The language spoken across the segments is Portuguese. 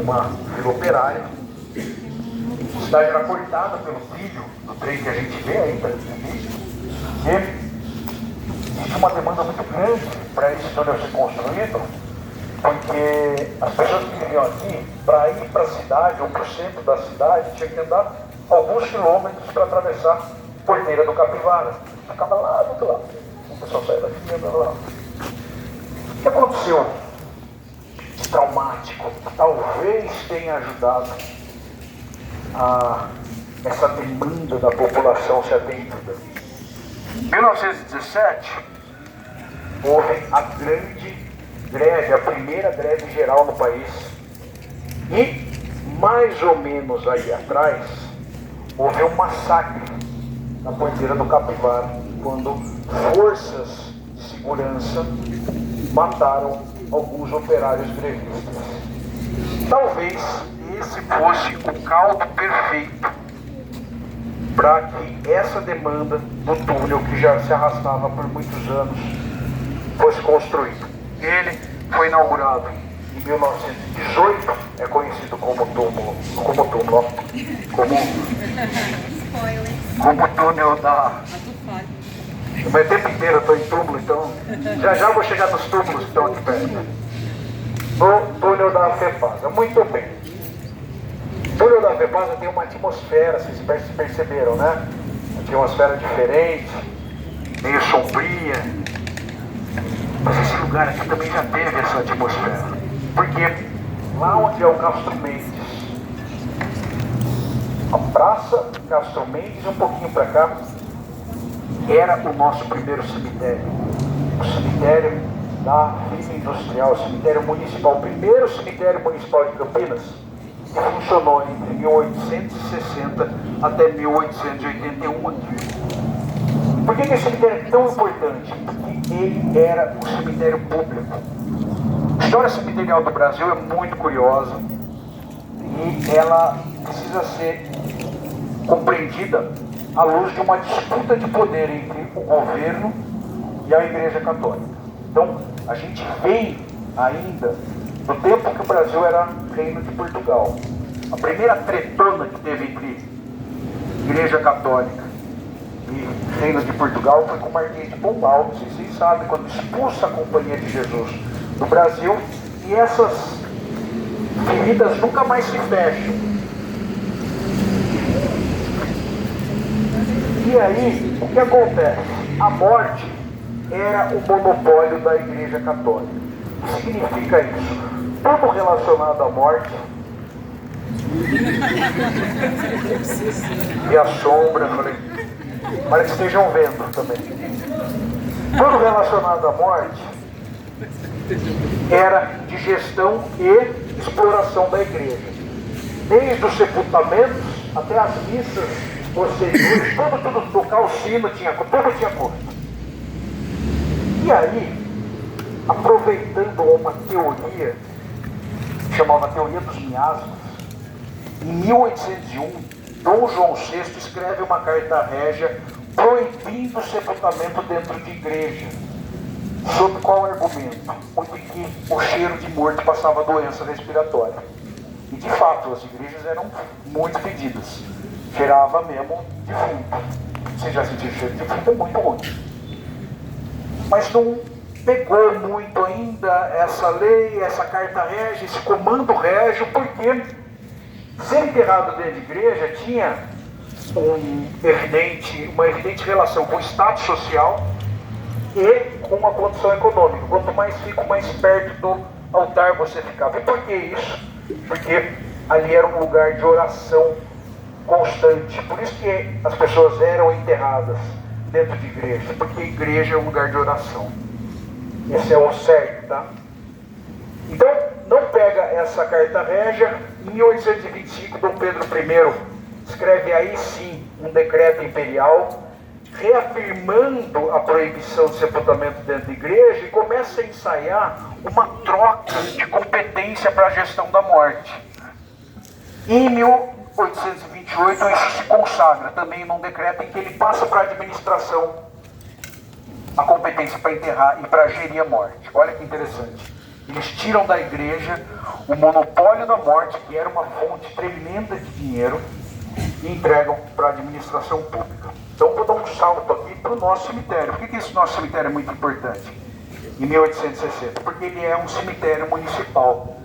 uma vila operária. A cidade era cortada pelo trilho do trem que a gente vê ainda. E tinha uma demanda muito grande para esse túnel ser construído, porque as pessoas que viviam aqui, para ir para a cidade ou para o centro da cidade, tinha que andar alguns quilômetros para atravessar a Porteira do Capivara. Ficava lá do outro lado. O pessoal saia daqui e andava lá. O que aconteceu de traumático que talvez tenha ajudado a essa demanda da população ser atendida? Em 1917, houve a grande greve, a primeira greve geral no país. E, mais ou menos aí atrás, houve um massacre na Porteira do Capivara, quando forças de segurança mataram alguns operários grevistas. Talvez esse fosse o caldo perfeito para que essa demanda do túnel, que já se arrastava por muitos anos, fosse construído. Ele foi inaugurado em 1918, é conhecido como túmulo, como túnel da... O meu tempo inteiro eu estou em túmulo, então já vou chegar nos túmulos que estão aqui perto. No túnel da FEPASA, muito bem. O túnel da FEPASA tem uma atmosfera, vocês perceberam, né? Uma atmosfera diferente, meio sombria. Mas esse lugar aqui também já teve essa atmosfera. Porque lá onde é o Castro Mendes, a Praça Castro Mendes, um pouquinho para cá, era o nosso primeiro cemitério. O cemitério da Vila Industrial, o cemitério municipal, o primeiro cemitério municipal de Campinas, que funcionou entre 1860 até 1881 aqui. Por que esse cemitério é tão importante? Porque ele era um cemitério público. A história cemiterial do Brasil é muito curiosa e ela precisa ser compreendida à luz de uma disputa de poder entre o governo e a Igreja Católica. Então, a gente vem ainda do tempo que o Brasil era Reino de Portugal. A primeira tretona que teve entre Igreja Católica e Reino de Portugal foi com o Marquês de Pombal, não sei se vocês sabem, quando expulsa a Companhia de Jesus do Brasil, e essas feridas nunca mais se fecham. E aí, o que acontece? A morte era o monopólio da Igreja Católica. O que significa isso? Tudo relacionado à morte. E a sombra, falei, para que estejam vendo também. Tudo relacionado à morte era de gestão e exploração da igreja. Desde os sepultamentos até as missas posteriores, tudo tocar o sino, tudo tinha custo. E aí, aproveitando uma teoria, chamada Teoria dos Miasmas, em 1801, Dom João VI escreve uma carta régia proibindo o sepultamento dentro de igreja. Sob qual argumento? Porque que o cheiro de morte passava doença respiratória. E de fato, as igrejas eram muito fedidas. Cheirava mesmo defunto. Você já sentiu cheiro de defunto? É muito ruim. Mas não pegou muito ainda essa lei, essa carta régia, esse comando régio, porque ser enterrado dentro de igreja tinha uma evidente relação com o status social e com a condição econômica. Quanto mais rico, mais perto do altar você ficava. E por que isso? Porque ali era um lugar de oração constante. Por isso que as pessoas eram enterradas dentro de igreja, porque a igreja é um lugar de oração. Esse é o certo, tá? Então, não pega essa carta régia. Em 1825, Dom Pedro I escreve aí sim um decreto imperial reafirmando a proibição de sepultamento dentro da igreja e começa a ensaiar uma troca de competência para a gestão da morte. Em 1828 isso se consagra também num decreto em que ele passa para a administração a competência para enterrar e para gerir a morte. Olha que interessante. Eles tiram da igreja o monopólio da morte, que era uma fonte tremenda de dinheiro, e entregam para a administração pública. Então vou dar um salto aqui para o nosso cemitério. Por que esse nosso cemitério é muito importante? Em 1860, porque ele é um cemitério municipal.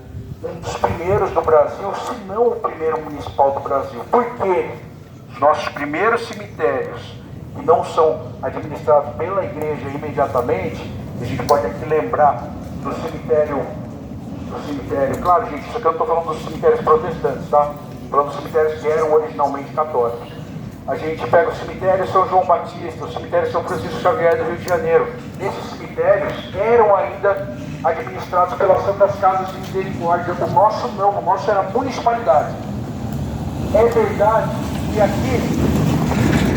Um dos primeiros do Brasil, se não o primeiro municipal do Brasil. Por quê? Os nossos primeiros cemitérios, que não são administrados pela igreja imediatamente, a gente pode aqui lembrar do cemitério, claro, gente, isso aqui eu não estou falando dos cemitérios protestantes, tá? Estou falando dos cemitérios que eram originalmente católicos. A gente pega o cemitério São João Batista, o cemitério São Francisco Xavier do Rio de Janeiro. Esses cemitérios eram ainda administrados pelas Santas Casas de Misericórdia. O nosso não, o nosso era municipalidade. É verdade que aqui,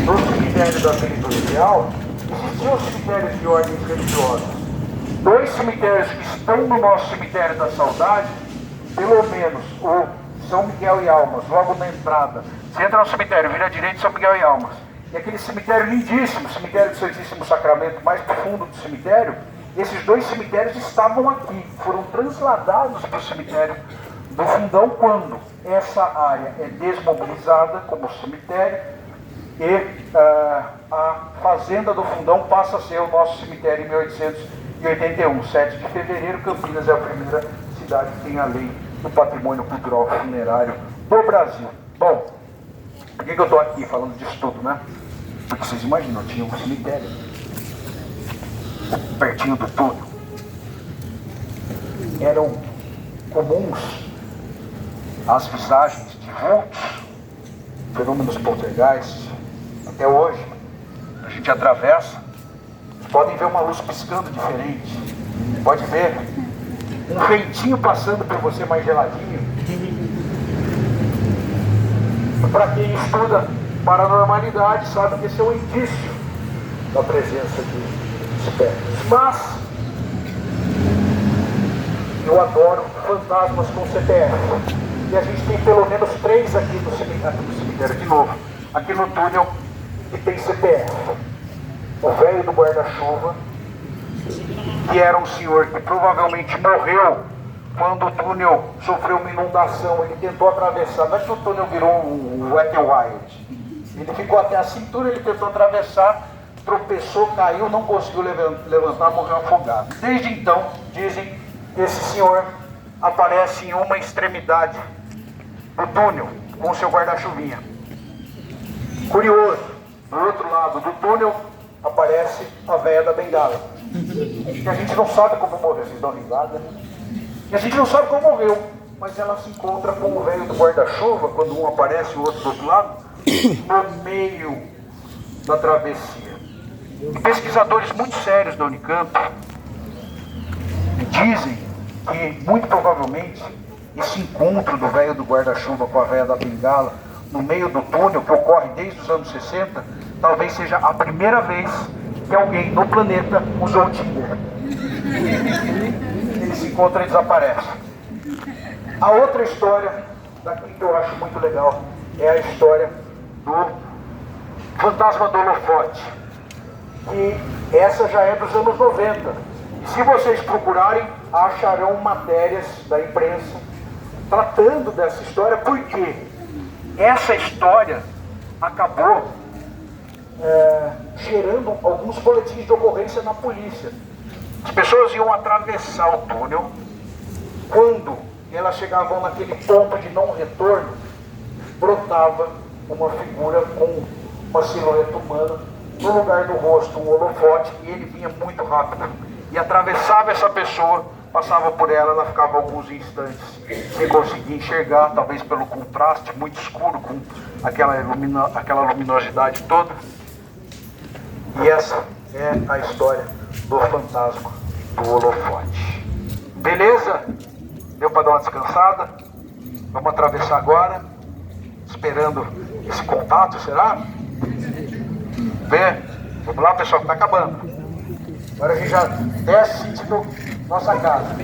no cemitério da Penitencial, existiam cemitérios de ordens religiosas. 2 cemitérios que estão no nosso cemitério da Saudade, pelo menos o São Miguel e Almas, logo na entrada. Você entra no cemitério, vira à direita, São Miguel e Almas. E aquele cemitério lindíssimo, cemitério do Santíssimo Sacramento, mais profundo do cemitério, esses 2 cemitérios estavam aqui, foram transladados para o cemitério do Fundão quando essa área é desmobilizada como cemitério e a fazenda do Fundão passa a ser o nosso cemitério em 1881, 7 de fevereiro. Campinas é a primeira cidade que tem a lei do patrimônio cultural funerário do Brasil. Bom, por que eu estou aqui falando disso tudo, né? Porque vocês imaginam, tinha um cemitério pertinho do túnel. Eram comuns as visagens de vultos, fenômenos poltergeist. Até hoje, a gente atravessa, podem ver uma luz piscando diferente, pode ver um ventinho passando por você mais geladinho. Para quem estuda paranormalidade, sabe que esse é um indício da presença de espíritos. Mas eu adoro fantasmas com CPF. E a gente tem pelo menos 3 aqui no cemitério, de novo, aqui no túnel, que tem CPF. O velho do guarda-chuva, que era um senhor que provavelmente morreu quando o túnel sofreu uma inundação. Ele tentou atravessar, não é que o túnel virou um Wet n Wild. Ele ficou até a cintura, ele tentou atravessar, tropeçou, caiu, não conseguiu levantar, morreu afogado. Desde então, dizem, esse senhor aparece em uma extremidade do túnel, com o seu guarda-chuvinha. Curioso, do outro lado do túnel, aparece a véia da bengala. E a gente não sabe como morreu, vocês dão risada. E a gente não sabe como morreu, mas ela se encontra com o velho do guarda-chuva, quando um aparece e o outro do outro lado, no meio da travessia. Pesquisadores muito sérios da Unicamp dizem que, muito provavelmente, esse encontro do velho do guarda-chuva com a véia da bengala no meio do túnel, que ocorre desde os anos 60, talvez seja a primeira vez que alguém no planeta usou o Tinder. Eles se encontram e desaparecem. A outra história daqui que eu acho muito legal é a história do fantasma do holofote, que essa já é dos anos 90. E se vocês procurarem, acharão matérias da imprensa tratando dessa história, porque essa história acabou gerando alguns boletins de ocorrência na polícia. As pessoas iam atravessar o túnel, quando elas chegavam naquele ponto de não retorno, brotava uma figura com uma silhueta humana, no lugar do rosto um holofote, e ele vinha muito rápido e atravessava essa pessoa, passava por ela, ela ficava alguns instantes sem conseguir enxergar, talvez pelo contraste muito escuro com aquela luminosidade toda. E essa é a história do fantasma do holofote. Beleza? Deu para dar uma descansada? Vamos atravessar agora, esperando esse contato, será? Vê? Vamos lá, pessoal, que está acabando. Agora a gente já desce sentindo nossa casa.